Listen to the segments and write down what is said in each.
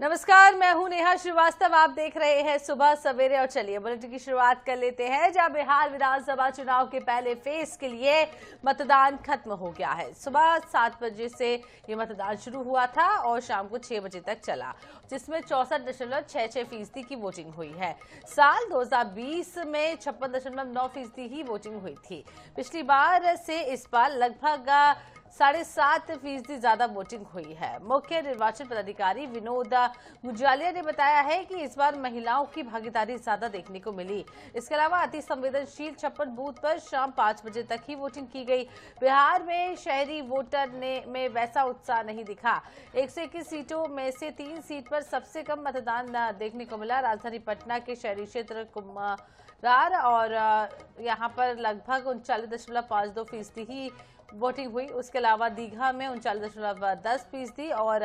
नमस्कार, मैं हूं नेहा श्रीवास्तव। आप देख रहे हैं सुबह सवेरे और चलिए बुलेटिन की शुरुआत कर लेते हैं। जहां बिहार विधानसभा चुनाव के पहले फेज के लिए मतदान खत्म हो गया है। सुबह 7 बजे से ये मतदान शुरू हुआ था और शाम को 6 बजे तक चला, जिसमें 64.66% की वोटिंग हुई है। साल 2020 में 56.9% ही वोटिंग हुई थी। पिछली बार से इस बार लगभग 7.5% ज्यादा वोटिंग हुई है। मुख्य निर्वाचन पदाधिकारी विनोद गुजालिया ने बताया है कि इस बार महिलाओं की भागीदारी ज्यादा देखने को मिली। इसके अलावा अति संवेदनशील 56 बूथ पर शाम 5 बजे तक ही वोटिंग की गई। बिहार में शहरी वोटर में वैसा उत्साह नहीं दिखा। 121 सीटों में से 3 सीट पर सबसे कम मतदान देखने को मिला। राजधानी पटना के शहरी क्षेत्र कुमार और यहाँ पर लगभग 39.52% ही वोटिंग हुई। उसके अलावा दीघा में 39.10% और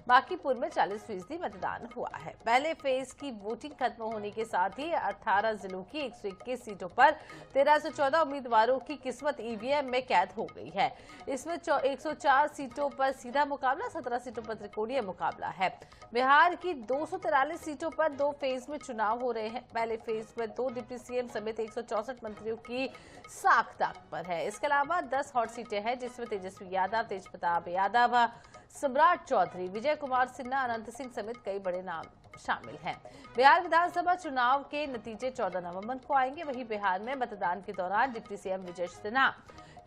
बांकीपुर में 40% मतदान हुआ है। पहले फेज की वोटिंग खत्म होने के साथ ही 18 जिलों की 121 सीटों पर 1314 उम्मीदवारों की किस्मत ईवीएम में कैद हो गई है। इसमें 104 सीटों पर सीधा मुकाबला, 17 सीटों पर त्रिकोणीय मुकाबला है। बिहार की 243 सीटों पर 2 फेज में चुनाव हो रहे हैं। पहले फेज में 2 डिप्टी सीएम समेत 164 मंत्रियों की साख ताक पर है। इसके अलावा 10 हॉट सीटें हैं, जिसमें तेजस्वी यादव, तेज प्रताप यादव, सम्राट चौधरी, विजय कुमार सिन्हा, अनंत सिंह समेत कई बड़े नाम शामिल हैं। बिहार विधानसभा चुनाव के नतीजे 14 नवंबर को आएंगे। वहीं बिहार में मतदान के दौरान डिप्टी सीएम विजय सिन्हा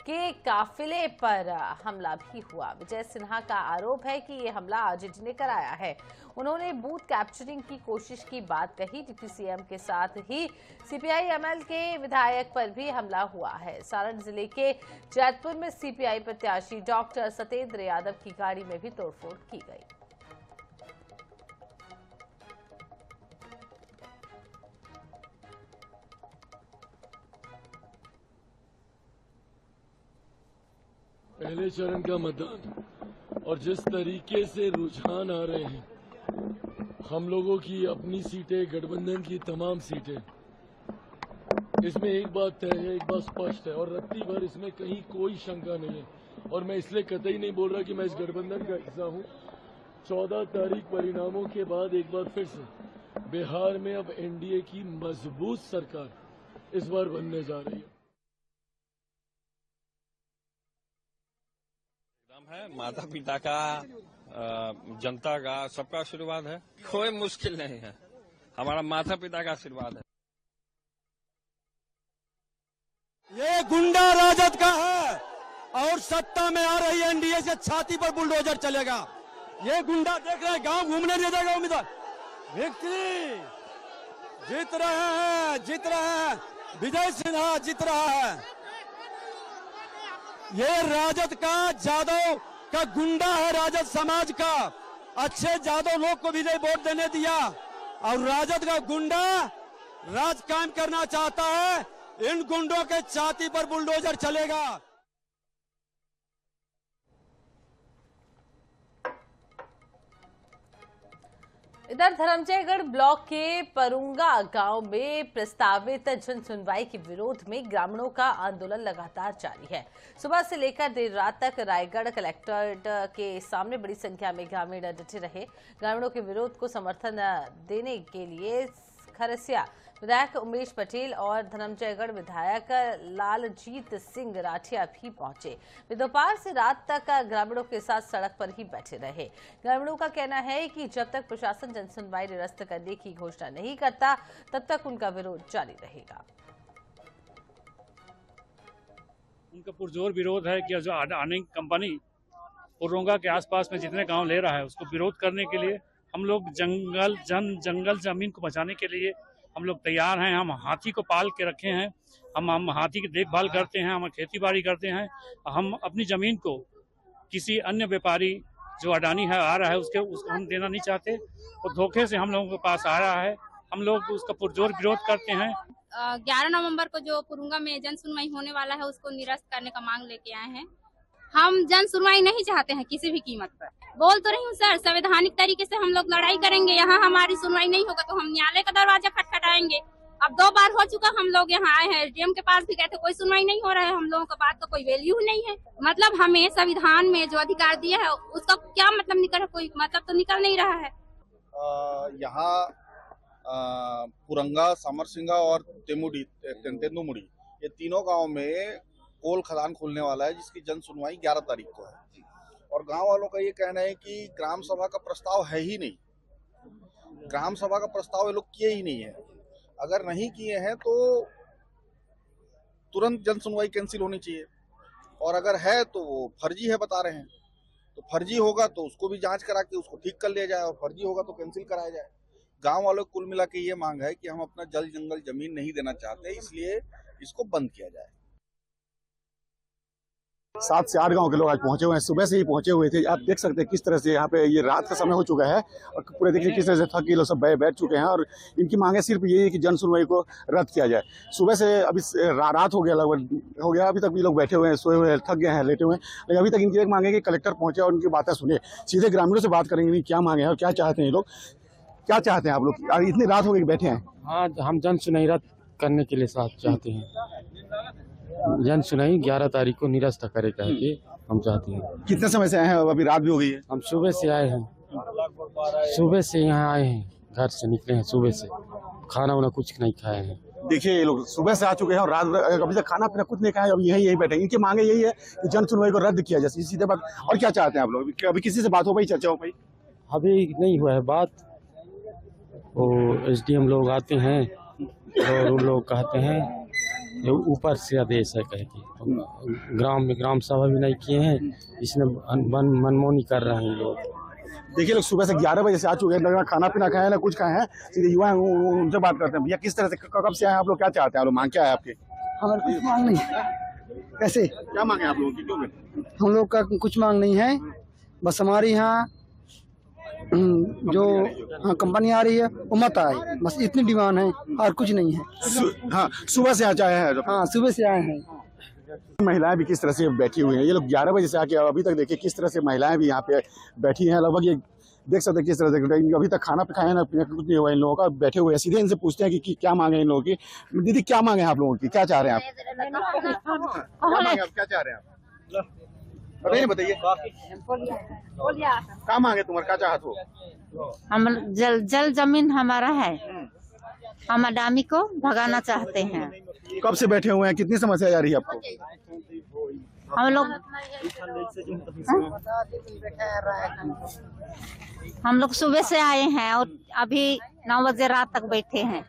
के काफिले पर हमला भी हुआ। विजय सिन्हा का आरोप है कि ये हमला आरजेडी ने कराया है। उन्होंने बूथ कैप्चरिंग की कोशिश की बात कही। डिप्टी सीएम के साथ ही सीपीआई-एमएल के विधायक पर भी हमला हुआ है। सारण जिले के जैतपुर में सीपीआई प्रत्याशी डॉक्टर सत्येंद्र यादव की गाड़ी में भी तोड़फोड़ की गई। पहले चरण का मतदान और जिस तरीके से रुझान आ रहे हैं, हम लोगों की अपनी सीटें, गठबंधन की तमाम सीटें, इसमें एक बात तय है, एक बात स्पष्ट है और रत्ती भर इसमें कहीं कोई शंका नहीं है। और मैं इसलिए कतई नहीं बोल रहा कि मैं इस गठबंधन का हिस्सा हूं। 14 तारीख परिणामों के बाद एक बार फिर से बिहार में अब एनडीए की मजबूत सरकार इस बार बनने जा रही है। है माता पिता का, जनता का, सबका आशीर्वाद है। कोई मुश्किल नहीं है, हमारा माता पिता का आशीर्वाद है। ये गुंडा राजद का है और सत्ता में आ रही एनडीए से छाती पर बुलडोजर चलेगा। ये गुंडा देख रहे हैं, गांव घूमने नहीं देगा उम्मीदवार। विक्ट्री जीत रहे हैं, विजय सिन्हा जीत रहा है। ये राजद का, जादव का गुंडा है, राजद समाज का। अच्छे जादव लोग को विजय वोट देने दिया और राजद का गुंडा राज कायम करना चाहता है। इन गुंडों के छाती पर बुलडोजर चलेगा। इधर धर्मजयगढ़ ब्लॉक के परुंगा गांव में प्रस्तावित जन सुनवाई के विरोध में ग्रामीणों का आंदोलन लगातार जारी है। सुबह से लेकर देर रात तक रायगढ़ कलेक्ट्रेट के सामने बड़ी संख्या में ग्रामीण डटे रहे। ग्रामीणों के विरोध को समर्थन देने के लिए खरसिया विधायक उमेश पटेल और धर्मजयगढ़ विधायक लालजीत सिंह राठिया भी पहुंचे। वे दोपहर से रात तक ग्रामीणों के साथ सड़क पर ही बैठे रहे। ग्रामीणों का कहना है कि जब तक प्रशासन जनसुनवाई निरस्त करने की घोषणा नहीं करता, तब तक उनका विरोध जारी रहेगा। उनका पुरजोर विरोध है कि जो अडानी कंपनी पुरोंगा के आसपास में जितने गांव ले रहा है, उसको विरोध करने के लिए हम लोग जंगल जमीन को बचाने के लिए हम लोग तैयार हैं। हम हाथी को पाल के रखे हैं, हम हाथी की देखभाल करते हैं, हम खेती बाड़ी करते हैं। हम अपनी जमीन को किसी अन्य व्यापारी जो अडानी है आ रहा है उसको हम देना नहीं चाहते और धोखे से हम लोगों के पास आ रहा है। हम लोग उसका पुरजोर विरोध करते हैं। 11 नवंबर को जो पुरुंगा में जन सुनवाई होने वाला है, उसको निरस्त करने का मांग लेके आए हैं। हम जन सुनवाई नहीं चाहते हैं किसी भी कीमत पर। बोल तो रही हूँ सर, संवैधानिक तरीके से हम लोग लड़ाई करेंगे। यहाँ हमारी सुनवाई नहीं होगा तो हम न्यायालय का दरवाजा खटखटाएंगे। अब 2 बार हो चुका, हम लोग यहाँ आए हैं, डीएम के पास भी गए थे, कोई सुनवाई नहीं हो रहा है। हम लोगों का बात का कोई वैल्यू नहीं है। मतलब हमें संविधान में जो अधिकार दिया है उसका क्या मतलब निकल, कोई मतलब तो निकल नहीं रहा है। यहाँ पुरंगा, सामरसिंगा और तेंदुमुड़ी ये तीनों गांव में कोल खदान खुलने वाला है, जिसकी जन सुनवाई 11 तारीख को है। और गांव वालों का ये कहना है कि ग्राम सभा का प्रस्ताव है ही नहीं, ग्राम सभा का प्रस्ताव ये लोग किए ही नहीं है। अगर नहीं किए हैं तो तुरंत जन सुनवाई कैंसिल होनी चाहिए, और अगर है तो वो फर्जी है बता रहे हैं। तो फर्जी होगा तो उसको भी जांच करा के उसको ठीक कर लिया जाए, और फर्जी होगा तो कैंसिल कराया जाए। गांव वालों को कुल मिला के ये मांग है कि हम अपना जल जंगल जमीन नहीं देना चाहते, इसलिए इसको बंद किया जाए। 7 से 8 गांव के लोग आज पहुंचे हुए हैं, सुबह से ही पहुंचे हुए थे। आप देख सकते हैं किस तरह से यहाँ पे ये रात का समय हो चुका है और पूरे देखिए किस तरह से थक लोग सब बैठ चुके हैं। और इनकी मांगे सिर्फ यही है कि जन सुनवाई को रद्द किया जाए। सुबह से अभी रात हो गया, लगभग हो गया, अभी तक भी लोग बैठे हुए हैं, सोए हुए हैं, थक गए हैं, लेटे हुए हैं। लेकिन अभी तक इनकी एक मांगे कि कलेक्टर पहुंचे और उनकी बातें सुने। सीधे ग्रामीणों से बात करेंगे क्या मांगे हैं और क्या चाहते हैं ये लोग। क्या चाहते हैं आप लोग? इतनी रात हो गई बैठे हैं। हाँ, हम जन सुनवाई रद्द करने के लिए साथ चाहते हैं। जन सुनवाई 11 तारीख को निरस्त करे कह के हम चाहते हैं। कितने समय से आए हैं? अभी रात भी हो गई है। हम सुबह से आए हैं, सुबह से यहाँ आए हैं, घर से निकले हैं सुबह से, खाना वाना कुछ नहीं खाए हैं। देखिए ये लोग सुबह से आ चुके हैं और रात अभी तक खाना पीना कुछ नहीं खाया, अब यही बैठे। इनकी मांगे यही है कि जन सुनवाई को रद्द किया जाए, सीधे बात। और क्या चाहते हैं आप लोग? अभी किसी से बात हो पाई, चर्चा हो पाई? अभी नहीं हुआ है बात। वो SDM लोग आते हैं और उन लोग कहते हैं ये ऊपर से आदेश है कह के। ग्राम में ग्राम सभा भी नहीं किए हैं, इसमें मनमोनी कर रहे हैं लोग। देखिए लोग सुबह से 11 बजे से आ चुके हैं, लग रहा खाना पीना खाए ना कुछ खाए हैं। सीधे युवा हैं, उनसे बात करते हैं। भैया किस तरह से कब से आए आप लोग? क्या चाहते हैं आप लोग? मांग क्या है आपके? हमारे कुछ मांग नहीं है। कैसे? क्या मांगे आप लोगों की? क्यों? हम लोग का कुछ मांग नहीं है, बस हमारे यहाँ जो कंपनी आ रही है वो मत आए, बस इतनी डिमांड है और कुछ नहीं है। हाँ, सुबह से आए हैं। हाँ, सुबह से आए हैं। महिलाएं भी किस तरह से बैठी हुई हैं। ये लोग 11 बजे से आके अभी तक देखिए किस तरह से महिलाएं भी यहाँ पे बैठी हैं। लगभग ये देख सकते हैं किस तरह से अभी तक खाना खाया ना पीना कुछ नहीं हुआ इन लोगों का, बैठे हुए हैं। सीधे इनसे पूछते हैं कि क्या मांगे इन लोगों की। दीदी क्या मांगे आप लोगों की? क्या चाह रहे हैं आप? क्या चाह रहे हैं आप? बताइए क्या मांगे तुम्हारे? क्या चाहत हो? हम जल जमीन हमारा है, हम अडानी को भगाना चाहते हैं। कब से बैठे हुए हैं? कितनी समस्या आ रही है आपको? हम लोग सुबह से आए हैं और अभी 9 बजे रात तक बैठे हैं।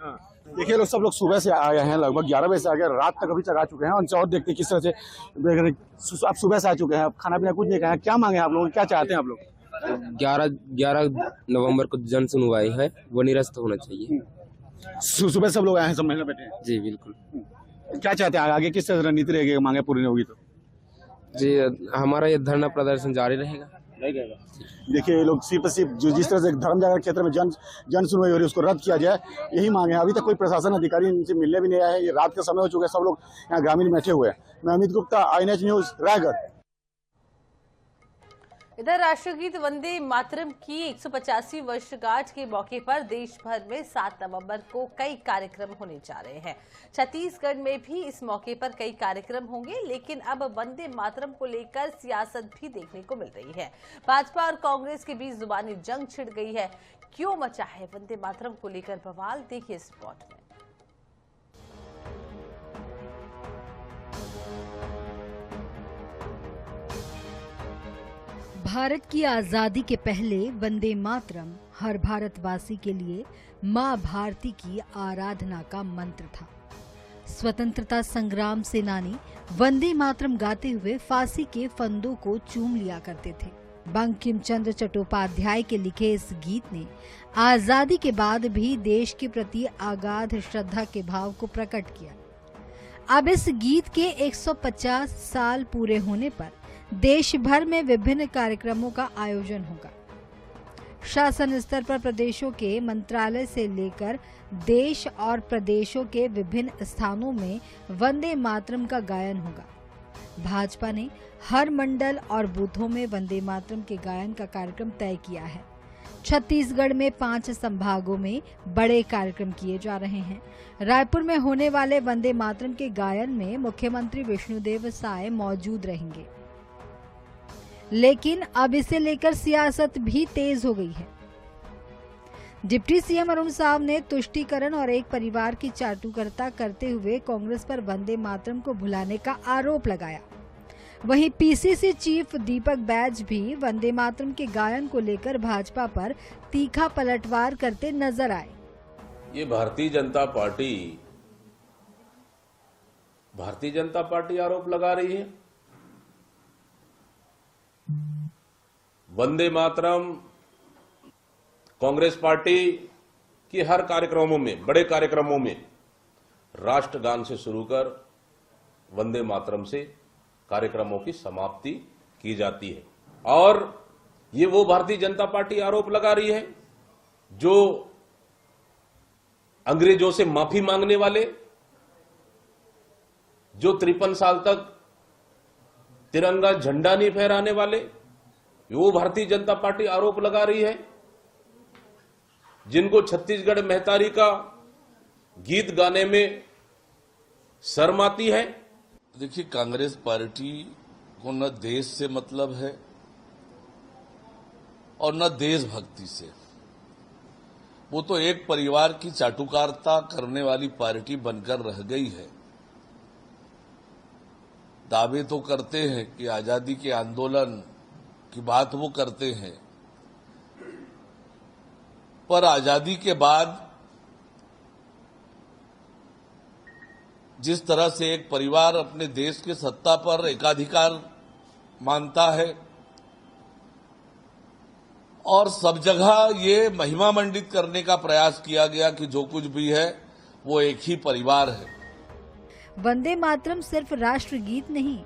देखिए लोग सब लोग सुबह से आए हैं, लगभग 11 बजे से आ गए, रात तक अभी तक आ चुके हैं। और देखते किस तरह से आप सुबह से आ चुके हैं, आप खाना पीना कुछ नहीं खाया। क्या मांगे आप लोग? क्या चाहते हैं आप लोग? 11 नवंबर को जन सुनवाई है, वो निरस्त होना चाहिए। सुबह सब लोग आए हैं, सब महिला बैठे हैं। जी बिल्कुल। क्या चाहते हैं आगे किस तरह रणनीति रहेगी? मांगे पूरी नहीं होगी तो जी हमारा ये धरना प्रदर्शन जारी रहेगा। देखिए ये लोग सिर्फ जो जिस तरह से धर्म जागरण क्षेत्र में जन सुनवाई हो रही है उसको रद्द किया जाए, यही मांगे हैं। अभी तक कोई प्रशासन अधिकारी इनसे मिलने भी नहीं आया है। ये रात का समय हो चुका है, सब लोग यहाँ ग्रामीण बैठे हुए हैं। मैं अमित गुप्ता, INH न्यूज, रायगढ़। इधर राष्ट्रगीत वंदे मातरम की 185वीं वर्षगांठ के मौके पर देश भर में 7 नवंबर को कई कार्यक्रम होने जा रहे हैं। छत्तीसगढ़ में भी इस मौके पर कई कार्यक्रम होंगे, लेकिन अब वंदे मातरम को लेकर सियासत भी देखने को मिल रही है। भाजपा और कांग्रेस के बीच जुबानी जंग छिड़ गई है। क्यों मचा है वंदे मातरम को लेकर बवाल? देखिए इस रिपोर्ट में। भारत की आजादी के पहले वंदे मातरम हर भारतवासी के लिए मां भारती की आराधना का मंत्र था। स्वतंत्रता संग्राम सेनानी वंदे मातरम गाते हुए फांसी के फंदों को चूम लिया करते थे। बंकिम चंद्र चट्टोपाध्याय के लिखे इस गीत ने आजादी के बाद भी देश के प्रति अगाध श्रद्धा के भाव को प्रकट किया। अब इस गीत के 150 साल पूरे होने पर देश भर में विभिन्न कार्यक्रमों का आयोजन होगा। शासन स्तर पर प्रदेशों के मंत्रालय से लेकर देश और प्रदेशों के विभिन्न स्थानों में वंदे मातरम का गायन होगा। भाजपा ने हर मंडल और बूथों में वंदे मातरम के गायन का कार्यक्रम तय किया है। छत्तीसगढ़ में 5 संभागों में बड़े कार्यक्रम किए जा रहे हैं। रायपुर में होने वाले वंदे मातरम के गायन में मुख्यमंत्री विष्णुदेव साय मौजूद रहेंगे, लेकिन अब इसे लेकर सियासत भी तेज हो गई है। डिप्टी सीएम अरुण साव ने तुष्टीकरण और एक परिवार की चाटुकरता करते हुए कांग्रेस पर वंदे मातरम को भुलाने का आरोप लगाया। वहीं पीसीसी चीफ दीपक बैज भी वंदे मातरम के गायन को लेकर भाजपा पर तीखा पलटवार करते नजर आए। ये भारतीय जनता पार्टी आरोप लगा रही है। वंदे मातरम कांग्रेस पार्टी की हर कार्यक्रमों में, बड़े कार्यक्रमों में राष्ट्रगान से शुरू कर वंदे मातरम से कार्यक्रमों की समाप्ति की जाती है। और ये वो भारतीय जनता पार्टी आरोप लगा रही है जो अंग्रेजों से माफी मांगने वाले, जो 53 साल तक तिरंगा झंडा नहीं फहराने वाले, वो भारतीय जनता पार्टी आरोप लगा रही है। जिनको छत्तीसगढ़ महतारी का गीत गाने में शर्म आती है। देखिए, कांग्रेस पार्टी को न देश से मतलब है और न देशभक्ति से। वो तो एक परिवार की चाटुकारिता करने वाली पार्टी बनकर रह गई है। दावे तो करते हैं कि आजादी के आंदोलन की बात वो करते हैं, पर आजादी के बाद जिस तरह से एक परिवार अपने देश के सत्ता पर एकाधिकार मानता है और सब जगह ये महिमा मंडित करने का प्रयास किया गया कि जो कुछ भी है वो एक ही परिवार है। वंदे मातरम सिर्फ राष्ट्रगीत नहीं,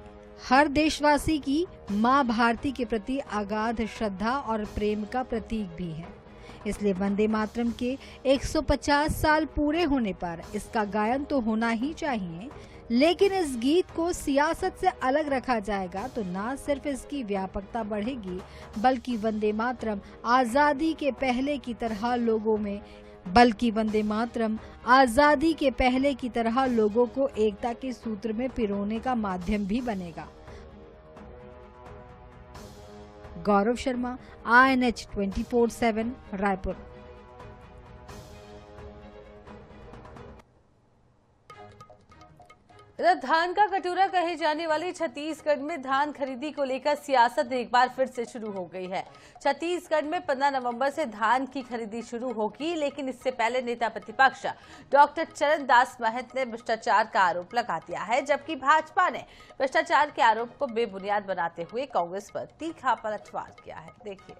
हर देशवासी की मां भारती के प्रति अगाध श्रद्धा और प्रेम का प्रतीक भी है। इसलिए वंदे मातरम के 150 साल पूरे होने पर इसका गायन तो होना ही चाहिए, लेकिन इस गीत को सियासत से अलग रखा जाएगा तो न सिर्फ इसकी व्यापकता बढ़ेगी, बल्कि वंदे मातरम आजादी के पहले की तरह लोगों को एकता के सूत्र में पिरोने का माध्यम भी बनेगा। गौरव शर्मा, INH 24/7, रायपुर। इधर धान का कटोरा कहे जाने वाली छत्तीसगढ़ में धान खरीदी को लेकर सियासत एक बार फिर से शुरू हो गई है। छत्तीसगढ़ में 15 नवंबर से धान की खरीदी शुरू होगी, लेकिन इससे पहले नेता प्रतिपक्ष डॉक्टर चरणदास महंत ने भ्रष्टाचार का आरोप लगा दिया है, जबकि भाजपा ने भ्रष्टाचार के आरोप को बेबुनियाद बनाते हुए कांग्रेस पर तीखा पलटवार किया है। देखिए।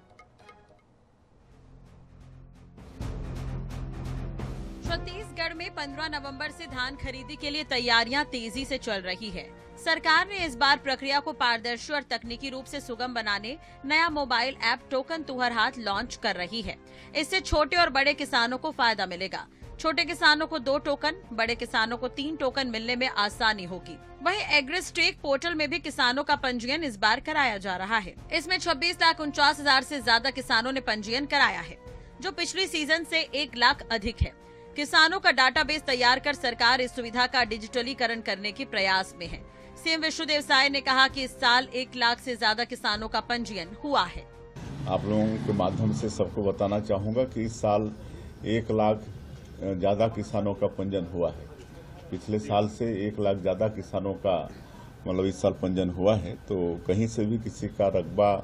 छत्तीसगढ़ में 15 नवंबर से धान खरीदी के लिए तैयारियां तेजी से चल रही है। सरकार ने इस बार प्रक्रिया को पारदर्शी और तकनीकी रूप से सुगम बनाने नया मोबाइल ऐप टोकन तुहर हाथ लॉन्च कर रही है। इससे छोटे और बड़े किसानों को फायदा मिलेगा। छोटे किसानों को 2 टोकन, बड़े किसानों को 3 टोकन मिलने में आसानी होगी। वहीं एग्रीस्टेक पोर्टल में भी किसानों का पंजीयन इस बार कराया जा रहा है। इसमें 26,49,000 से ज्यादा किसानों ने पंजीयन कराया है, जो पिछली सीजन से 1 लाख अधिक है। किसानों का डाटाबेस तैयार कर सरकार इस सुविधा का डिजिटलीकरण करने के प्रयास में है। सीएम विष्णुदेव साय ने कहा कि इस साल 1 लाख से ज्यादा किसानों का पंजीयन हुआ है। आप लोगों के माध्यम से सबको बताना चाहूंगा कि इस साल 1 लाख ज्यादा किसानों का पंजीयन हुआ है। पिछले साल से 1 लाख ज्यादा किसानों का मतलब इस साल पंजीयन हुआ है। तो कहीं से भी किसी का रकबा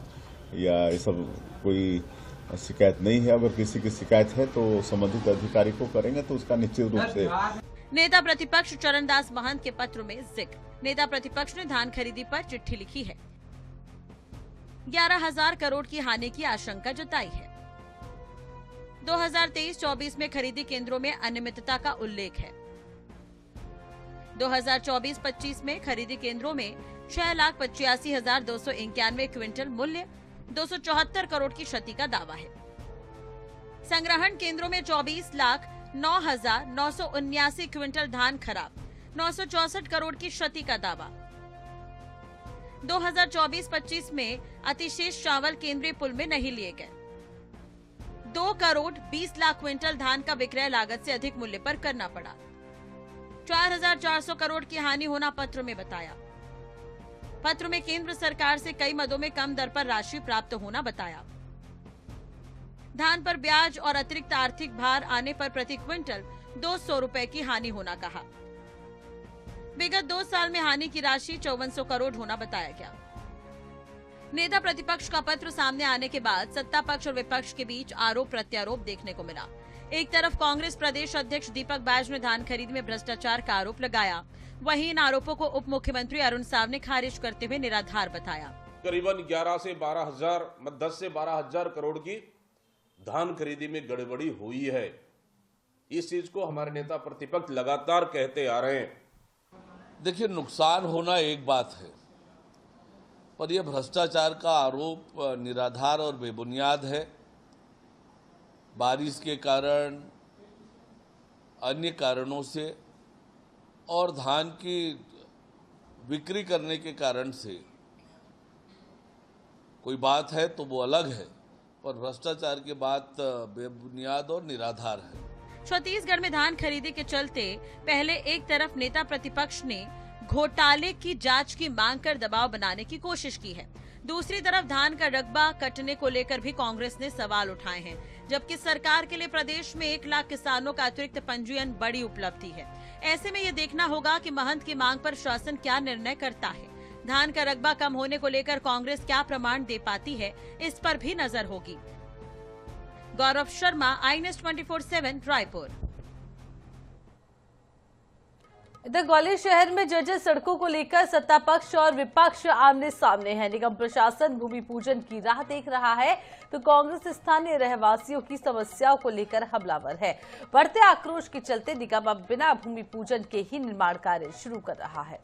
या ये सब कोई शिकायत नहीं है। अगर किसी की शिकायत है तो संबंधित अधिकारी को करेंगे तो उसका निश्चित रूप से। नेता प्रतिपक्ष चरणदास महंत के पत्र में जिक्र। नेता प्रतिपक्ष ने धान खरीदी पर चिट्ठी लिखी है। 11,000 करोड़ की हानि की आशंका जताई है। 2023-24 में खरीदी केंद्रों में अनियमितता का उल्लेख है। 2024-25 में खरीदी केंद्रों में 6,85,291 क्विंटल मूल्य 274 करोड़ की क्षति का दावा है। संग्रहण केंद्रों में 24,09,979 क्विंटल धान खराब, 964 करोड़ की क्षति का दावा। 2024-25 में अतिशेष चावल केंद्रीय पुल में नहीं लिए गए। 2 करोड़ 20 लाख क्विंटल धान का विक्रय लागत से अधिक मूल्य पर करना पड़ा। 4,400 करोड़ की हानि होना पत्र में बताया। पत्र में केंद्र सरकार से कई मदों में कम दर पर राशि प्राप्त होना बताया। धान पर ब्याज और अतिरिक्त आर्थिक भार आने पर प्रति क्विंटल 200 रुपए की हानि होना कहा। विगत 2 साल में हानि की राशि 5400 करोड़ होना बताया गया। नेता प्रतिपक्ष का पत्र सामने आने के बाद सत्ता पक्ष और विपक्ष के बीच आरोप प्रत्यारोप देखने को मिला। एक तरफ कांग्रेस प्रदेश अध्यक्ष दीपक बैज ने धान खरीद में भ्रष्टाचार का आरोप लगाया, वहीं इन आरोपों को उप मुख्यमंत्री अरुण साव ने खारिज करते हुए निराधार बताया। करीबन 10 से 12 हजार करोड़ की धान खरीदी में गड़बड़ी हुई है। इस चीज को हमारे नेता प्रतिपक्ष लगातार कहते आ रहे हैं। देखिए, नुकसान होना एक बात है, पर यह भ्रष्टाचार का आरोप निराधार और बेबुनियाद है। बारिश के कारण, अन्य कारणों से और धान की बिक्री करने के कारण से कोई बात है तो वो अलग है, पर भ्रष्टाचार की बात बेबुनियाद और निराधार है। छत्तीसगढ़ में धान खरीदी के चलते पहले एक तरफ नेता प्रतिपक्ष ने घोटाले की जांच की मांग कर दबाव बनाने की कोशिश की है, दूसरी तरफ धान का रकबा कटने को लेकर भी कांग्रेस ने सवाल उठाए हैं, जबकि सरकार के लिए प्रदेश में 1 लाख किसानों का अतिरिक्त पंजीयन बड़ी उपलब्धि है। ऐसे में ये देखना होगा कि महंत की मांग पर शासन क्या निर्णय करता है। धान का रकबा कम होने को लेकर कांग्रेस क्या प्रमाण दे पाती है, इस पर भी नजर होगी। गौरव शर्मा, INS 24/7 रायपुर। इधर ग्वालियर शहर में जर्जर सड़कों को लेकर सत्ता पक्ष और विपक्ष आमने सामने है। निगम प्रशासन भूमि पूजन की राह देख रहा है तो कांग्रेस स्थानीय रहवासियों की समस्याओं को लेकर हमलावर है। बढ़ते आक्रोश के चलते निगम अब बिना भूमि पूजन के ही निर्माण कार्य शुरू कर रहा है।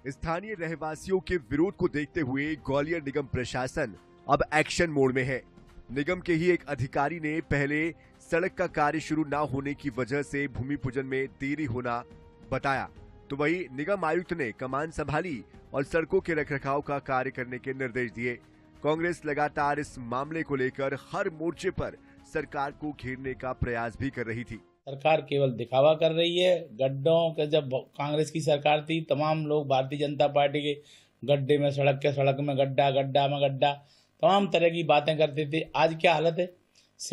स्थानीय रहवासियों के विरोध को देखते हुए ग्वालियर निगम प्रशासन अब एक्शन मोड में है। निगम के ही एक अधिकारी ने पहले सड़क का कार्य शुरू न होने की वजह से भूमि पूजन में देरी होना बताया, तो वही निगम आयुक्त ने कमान संभाली और सड़कों के रखरखाव का कार्य करने के निर्देश दिए। कांग्रेस लगातार इस मामले को लेकर हर मोर्चे पर सरकार को घेरने का प्रयास भी कर रही थी। सरकार केवल दिखावा कर रही है। गड्ढों के जब कांग्रेस की सरकार थी, तमाम लोग भारतीय जनता पार्टी के गड्ढे में, सड़क में गड्ढा, गड्ढा में गड्ढा, तमाम तरह की बातें करते थे। आज क्या हालत है?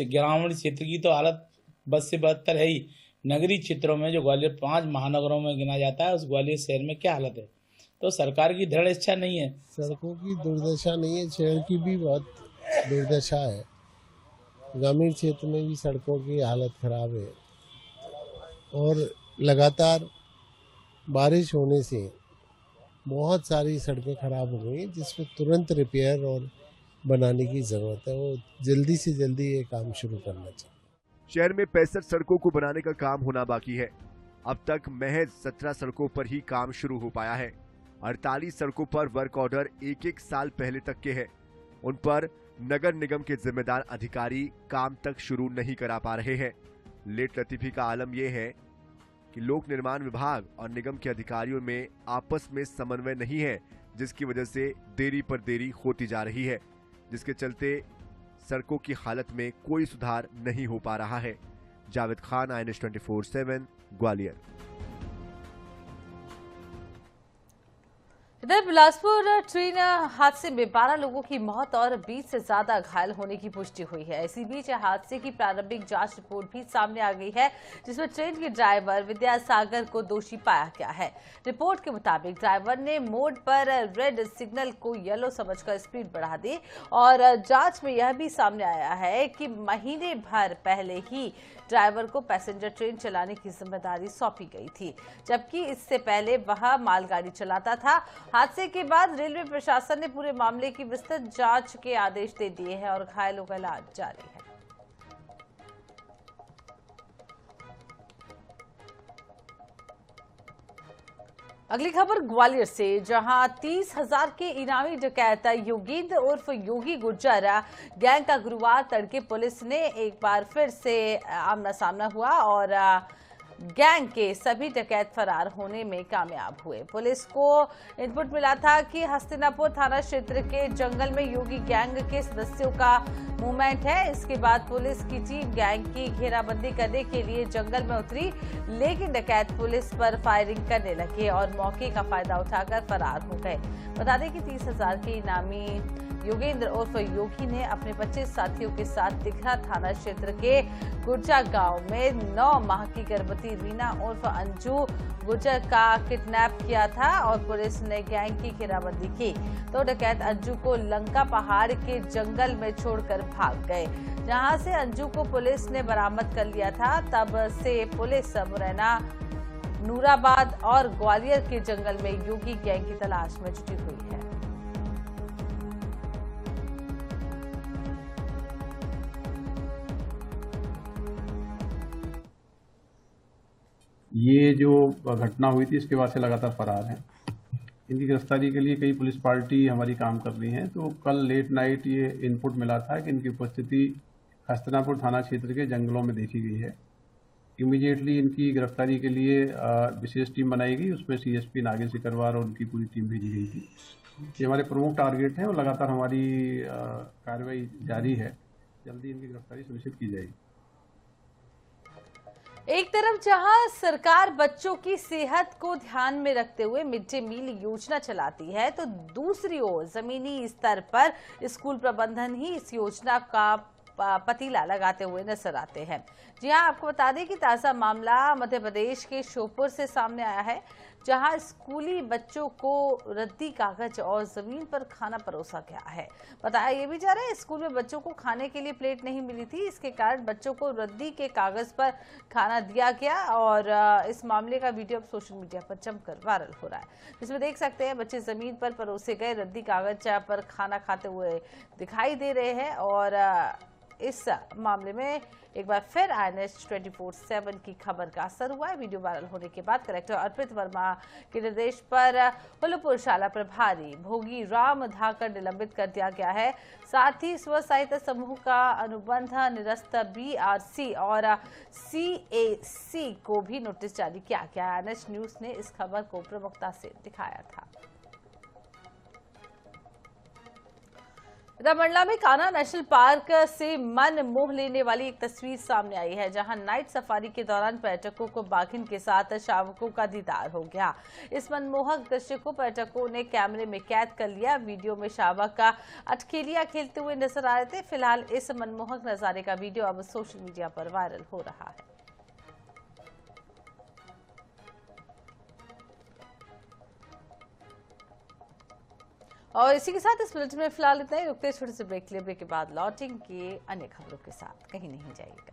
ग्रामीण क्षेत्र की तो हालत बद से बदतर है ही। नगरीय क्षेत्रों में जो ग्वालियर 5 महानगरों में गिना जाता है, उस ग्वालियर शहर में क्या हालत है? तो सरकार की दृढ़ इच्छा नहीं है। सड़कों की दुर्दशा नहीं है, शहर की भी बहुत दुर्दशा है। ग्रामीण क्षेत्र में भी सड़कों की हालत खराब है और लगातार बारिश होने से बहुत सारी सड़कें खराब हो गई, जिसमें तुरंत रिपेयर और बनाने की जरूरत है। वो जल्दी से जल्दी ये काम शुरू करना चाहिए। शहर में 65 सड़कों को बनाने का काम होना बाकी है। अब तक महज 17 सड़कों पर ही काम शुरू हो पाया है। 48 सड़कों पर वर्क ऑर्डर 1-1 साल पहले तक के हैं। उन पर नगर निगम के जिम्मेदार अधिकारी काम तक शुरू नहीं करा पा रहे हैं। लेट लतीफी का आलम यह है कि लोक निर्माण विभाग और निगम के अधिकारियों में आपस में समन्वय नहीं है, जिसकी वजह से देरी पर देरी होती जा रही है, जिसके चलते सड़कों की हालत में कोई सुधार नहीं हो पा रहा है। जावेद खान, INS 24/7 ग्वालियर। इधर बिलासपुर ट्रेन हादसे में 12 लोगों की मौत और 20 से ज्यादा घायल होने की पुष्टि हुई है। इसी बीच हादसे की प्रारंभिक जांच रिपोर्ट भी सामने आ गई है, जिसमें ट्रेन के ड्राइवर विद्यासागर को दोषी पाया गया है। रिपोर्ट के मुताबिक ड्राइवर ने मोड़ पर रेड सिग्नल को येलो समझकर स्पीड बढ़ा दी और जांच में यह भी सामने आया है कि महीने भर पहले ही ड्राइवर को पैसेंजर ट्रेन चलाने की जिम्मेदारी सौंपी गई थी, जबकि इससे पहले वह मालगाड़ी चलाता था। हादसे के बाद रेलवे प्रशासन ने पूरे मामले की विस्तृत जांच के आदेश दे दिए हैं और घायलों का इलाज जारी है। अगली खबर ग्वालियर से, जहां 30,000 के इनामी डकैत योगेंद्र उर्फ योगी गुर्जर गैंग का गुरुवार तड़के पुलिस ने एक बार फिर से आमना सामना हुआ और गैंग के सभी डकैत फरार होने में कामयाब हुए। पुलिस को इनपुट मिला था कि हस्तिनापुर थाना क्षेत्र के जंगल में योगी गैंग के सदस्यों का मूवमेंट है। इसके बाद पुलिस की टीम गैंग की घेराबंदी करने के लिए जंगल में उतरी, लेकिन डकैत पुलिस पर फायरिंग करने लगे और मौके का फायदा उठाकर फरार हो गए। बता दें कि 30,000 के इनामी योगेंद्र उर्फ योगी ने अपने 25 साथियों के साथ दिघरा थाना क्षेत्र के गुर्जा गांव में 9 माह की गर्भवती रीना उर्फ अंजू गुर्जर का किडनैप किया था और पुलिस ने गैंग की घेराबंदी की तो डकैत अंजू को लंका पहाड़ के जंगल में छोड़कर भाग गए, जहां से अंजू को पुलिस ने बरामद कर लिया था। तब से पुलिस मुरैना, नूराबाद और ग्वालियर के जंगल में योगी गैंग की तलाश में जुटी हुई है। ये जो घटना हुई थी इसके बाद से लगातार फरार हैं। इनकी गिरफ्तारी के लिए कई पुलिस पार्टी हमारी काम कर रही हैं। तो कल लेट नाइट ये इनपुट मिला था कि इनकी उपस्थिति हस्तिनापुर थाना क्षेत्र के जंगलों में देखी गई है। इमीडिएटली इनकी गिरफ्तारी के लिए विशेष टीम बनाई गई, उसमें सीएसपी नागेंद्र सिकरवार और उनकी पूरी टीम भेजी गई थी। ये हमारे प्रमुख टारगेट हैं और लगातार हमारी कार्रवाई जारी है। जल्दी इनकी गिरफ्तारी सुनिश्चित की जाएगी। एक तरफ जहां सरकार बच्चों की सेहत को ध्यान में रखते हुए मिड डे मील योजना चलाती है, तो दूसरी ओर जमीनी स्तर पर स्कूल प्रबंधन ही इस योजना का पतीला लगाते हुए नजर आते हैं। जी हां, आपको बता दें कि ताजा मामला मध्य प्रदेश के श्योपुर से सामने आया है, जहां स्कूली बच्चों को रद्दी कागज और जमीन पर खाना परोसा गया है। बताया ये भी जा रहा है स्कूल में बच्चों को खाने के लिए प्लेट नहीं मिली थी, इसके कारण बच्चों को रद्दी के कागज पर खाना दिया गया और इस मामले का वीडियो अब सोशल मीडिया पर जमकर वायरल हो रहा है, जिसमें देख सकते हैं बच्चे जमीन पर परोसे गए रद्दी कागज पर खाना खाते हुए दिखाई दे रहे हैं। और इस मामले में एक बार फिर INS 24/7 की खबर का असर हुआ है। वीडियो वायरल होने के बाद कलेक्टर अर्पित वर्मा के निर्देश पर हुलपुर शाला प्रभारी भोगी राम धाकर निलंबित कर दिया गया है। साथ ही स्व सहायता समूह का अनुबंध निरस्त BRC और CAC को भी नोटिस जारी किया गया। INS न्यूज ने इस खबर को प्रमुखता से दिखाया था। मंडला में कान्हा नेशनल पार्क से मन मोह लेने वाली एक तस्वीर सामने आई है, जहां नाइट सफारी के दौरान पर्यटकों को बाघिन के साथ शावकों का दीदार हो गया। इस मनमोहक दृश्य को पर्यटकों ने कैमरे में कैद कर लिया। वीडियो में शावक का अटखेलियां खेलते हुए नजर आ रहे थे। फिलहाल इस मनमोहक नजारे का वीडियो अब सोशल मीडिया पर वायरल हो रहा है। और इसी के साथ इस बुलेटिन में फिलहाल इतना ही। रुकते छोटे से ब्रेक के लिए, ब्रेक के बाद लौटेंगे अन्य खबरों के साथ। कहीं नहीं जाइएगा।